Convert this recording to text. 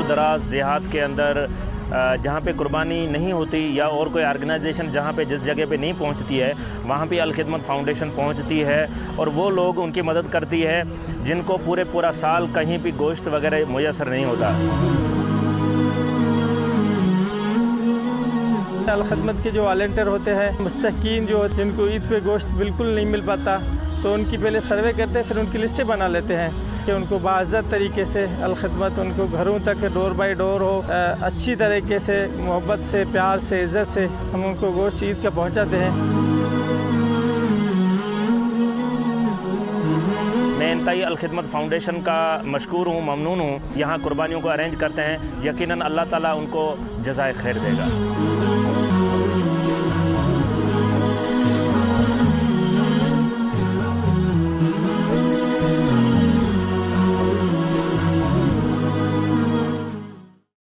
दराज देहात के अंदर जहाँ पे कुर्बानी नहीं होती या और कोई ऑर्गेनाइजेशन जहाँ पे जिस जगह पे नहीं पहुँचती है वहाँ पे अल खिदमत फाउंडेशन पहुँचती है और वो लोग उनकी मदद करती है जिनको पूरा साल कहीं भी गोश्त वगैरह मुयसर नहीं होता। अल खिदमत के जो वॉलंटियर होते हैं, मुस्तकीन जो जिनको ईद पे गोश्त बिल्कुल नहीं मिल पाता, तो उनकी पहले सर्वे करते हैं, फिर उनकी लिस्टें बना लेते हैं कि उनको बाइज़्ज़त तरीके से अल खिदमत उनको घरों तक डोर बाय डोर हो, अच्छी तरीके से मोहब्बत से, प्यार से, इज़्ज़त से हम उनको गोश्त ईद का पहुँचाते हैं। मैं इंतहाई अल खिदमत फाउंडेशन का मशकूर हूँ, ममनून हूँ। यहाँ कुर्बानियों को अरेंज करते हैं, यकीनन अल्लाह ताला उनको जज़ाए खैर देगा।